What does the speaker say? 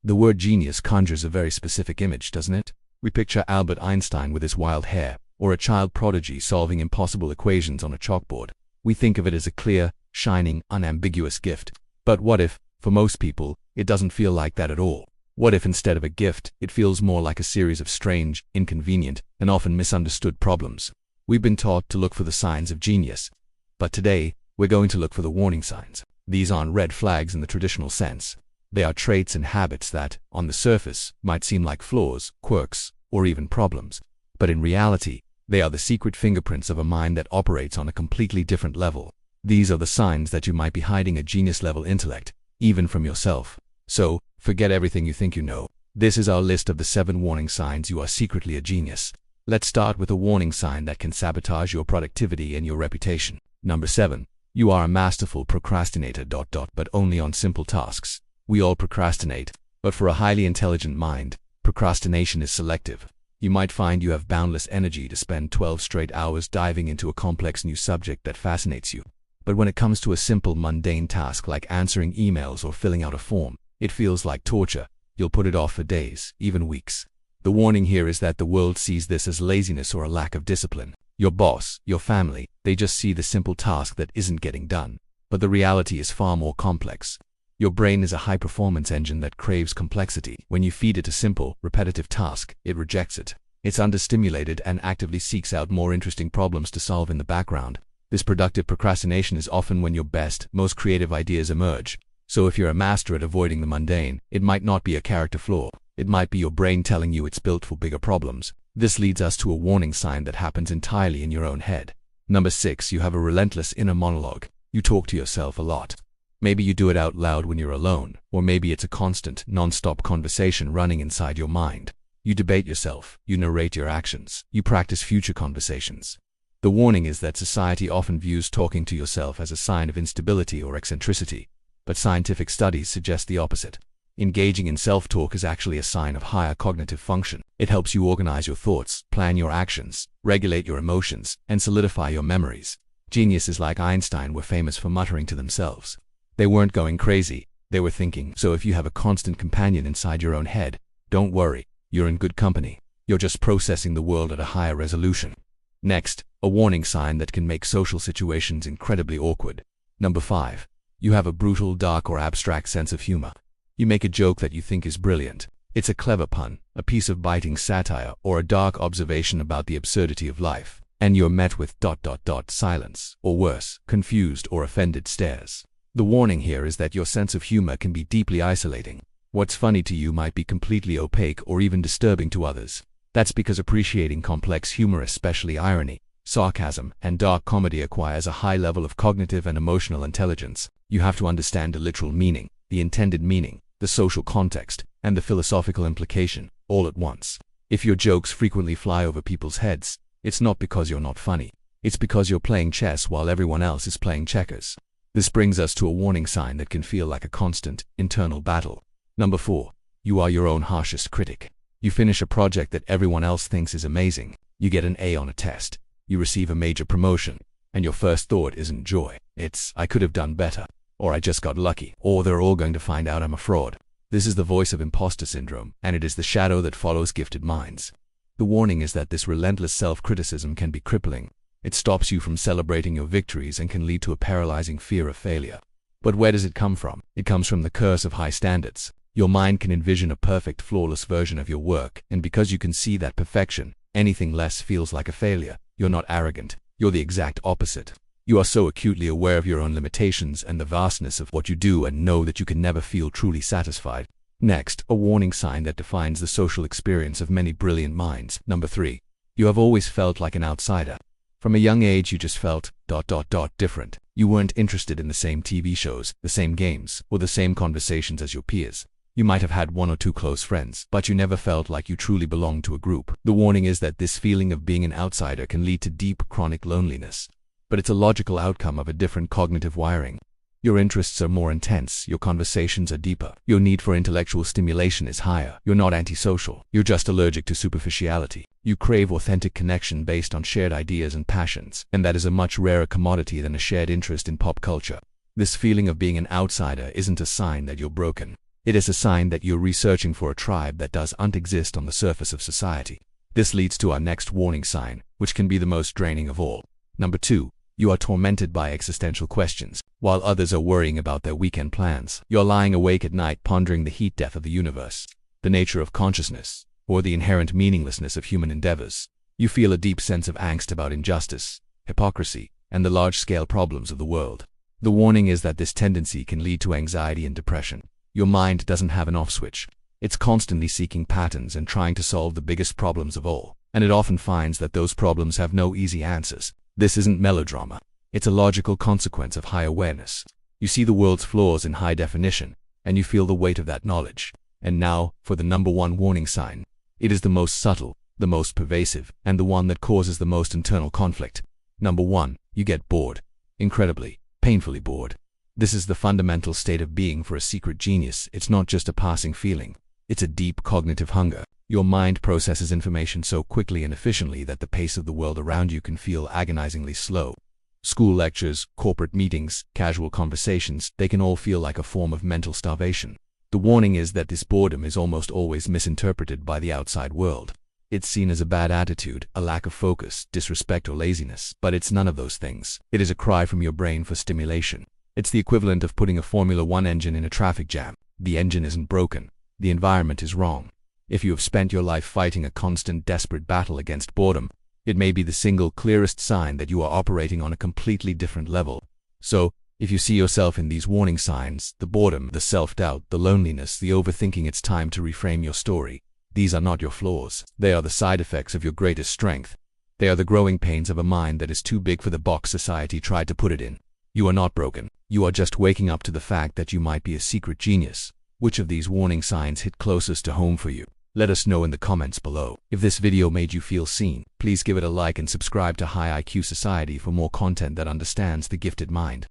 The word genius conjures a very specific image, doesn't it? We picture Albert Einstein with his wild hair, or a child prodigy solving impossible equations on a chalkboard. We think of it as a clear, shining, unambiguous gift. But what if, for most people, it doesn't feel like that at all? What if instead of a gift, it feels more like a series of strange, inconvenient, and often misunderstood problems? We've been taught to look for the signs of genius. But today, we're going to look for the warning signs. These aren't red flags in the traditional sense. They are traits and habits that, on the surface, might seem like flaws, quirks, or even problems. But in reality, they are the secret fingerprints of a mind that operates on a completely different level. These are the signs that you might be hiding a genius-level intellect, even from yourself. So, forget everything you think you know. This is our list of the 7 warning signs you are secretly a genius. Let's start with a warning sign that can sabotage your productivity and your reputation. Number 7. You are a masterful procrastinator. But only on simple tasks. We all procrastinate, but for a highly intelligent mind, procrastination is selective. You might find you have boundless energy to spend 12 straight hours diving into a complex new subject that fascinates you. But when it comes to a simple mundane task like answering emails or filling out a form, it feels like torture. You'll put it off for days, even weeks. The warning here is that the world sees this as laziness or a lack of discipline. Your boss, your family, they just see the simple task that isn't getting done. But the reality is far more complex. Your brain is a high-performance engine that craves complexity. When you feed it a simple, repetitive task, it rejects it. It's understimulated and actively seeks out more interesting problems to solve in the background. This productive procrastination is often when your best, most creative ideas emerge. So if you're a master at avoiding the mundane, it might not be a character flaw. It might be your brain telling you it's built for bigger problems. This leads us to a warning sign that happens entirely in your own head. Number 6. You have a relentless inner monologue. You talk to yourself a lot. Maybe you do it out loud when you're alone, or maybe it's a constant, non-stop conversation running inside your mind. You debate yourself, you narrate your actions, you practice future conversations. The warning is that society often views talking to yourself as a sign of instability or eccentricity, but scientific studies suggest the opposite. Engaging in self-talk is actually a sign of higher cognitive function. It helps you organize your thoughts, plan your actions, regulate your emotions, and solidify your memories. Geniuses like Einstein were famous for muttering to themselves. They weren't going crazy, they were thinking. So if you have a constant companion inside your own head, don't worry, you're in good company. You're just processing the world at a higher resolution. Next, a warning sign that can make social situations incredibly awkward. Number 5. You have a brutal, dark, or abstract sense of humor. You make a joke that you think is brilliant. It's a clever pun, a piece of biting satire, or a dark observation about the absurdity of life, and you're met with ... silence, or worse, confused or offended stares. The warning here is that your sense of humor can be deeply isolating. What's funny to you might be completely opaque or even disturbing to others. That's because appreciating complex humor, especially irony, sarcasm, and dark comedy, requires a high level of cognitive and emotional intelligence. You have to understand the literal meaning, the intended meaning, the social context, and the philosophical implication, all at once. If your jokes frequently fly over people's heads, it's not because you're not funny. It's because you're playing chess while everyone else is playing checkers. This brings us to a warning sign that can feel like a constant, internal battle. Number 4. You are your own harshest critic. You finish a project that everyone else thinks is amazing. You get an A on a test. You receive a major promotion. And your first thought isn't joy. It's, I could have done better. Or I just got lucky. Or they're all going to find out I'm a fraud. This is the voice of imposter syndrome, and it is the shadow that follows gifted minds. The warning is that this relentless self-criticism can be crippling. It stops you from celebrating your victories and can lead to a paralyzing fear of failure. But where does it come from? It comes from the curse of high standards. Your mind can envision a perfect, flawless version of your work, and because you can see that perfection, anything less feels like a failure. You're not arrogant. You're the exact opposite. You are so acutely aware of your own limitations and the vastness of what you do and know that you can never feel truly satisfied. Next, a warning sign that defines the social experience of many brilliant minds. Number 3. You have always felt like an outsider. From a young age you just felt ... different. You weren't interested in the same TV shows, the same games, or the same conversations as your peers. You might have had 1 or 2 close friends, but you never felt like you truly belonged to a group. The warning is that this feeling of being an outsider can lead to deep, chronic loneliness. But it's a logical outcome of a different cognitive wiring. Your interests are more intense, your conversations are deeper, your need for intellectual stimulation is higher. You're not antisocial, you're just allergic to superficiality. You crave authentic connection based on shared ideas and passions, and that is a much rarer commodity than a shared interest in pop culture. This feeling of being an outsider isn't a sign that you're broken. It is a sign that you're researching for a tribe that doesn't exist on the surface of society. This leads to our next warning sign, which can be the most draining of all. Number 2. You are tormented by existential questions. While others are worrying about their weekend plans, you're lying awake at night pondering the heat death of the universe, the nature of consciousness, or the inherent meaninglessness of human endeavors. You feel a deep sense of angst about injustice, hypocrisy, and the large-scale problems of the world. The warning is that this tendency can lead to anxiety and depression. Your mind doesn't have an off switch. It's constantly seeking patterns and trying to solve the biggest problems of all, and it often finds that those problems have no easy answers. This isn't melodrama. It's a logical consequence of high awareness. You see the world's flaws in high definition, and you feel the weight of that knowledge. And now, for the number 1 warning sign. It is the most subtle, the most pervasive, and the one that causes the most internal conflict. Number 1. You get bored. Incredibly, painfully bored. This is the fundamental state of being for a secret genius. It's not just a passing feeling. It's a deep cognitive hunger. Your mind processes information so quickly and efficiently that the pace of the world around you can feel agonizingly slow. School lectures, corporate meetings, casual conversations, they can all feel like a form of mental starvation. The warning is that this boredom is almost always misinterpreted by the outside world. It's seen as a bad attitude, a lack of focus, disrespect, or laziness, but it's none of those things. It is a cry from your brain for stimulation. It's the equivalent of putting a Formula 1 engine in a traffic jam. The engine isn't broken. The environment is wrong. If you have spent your life fighting a constant, desperate battle against boredom, it may be the single clearest sign that you are operating on a completely different level. So, if you see yourself in these warning signs, the boredom, the self-doubt, the loneliness, the overthinking, it's time to reframe your story. These are not your flaws. They are the side effects of your greatest strength. They are the growing pains of a mind that is too big for the box society tried to put it in. You are not broken. You are just waking up to the fact that you might be a secret genius. Which of these warning signs hit closest to home for you? Let us know in the comments below. If this video made you feel seen, please give it a like and subscribe to High IQ Society for more content that understands the gifted mind.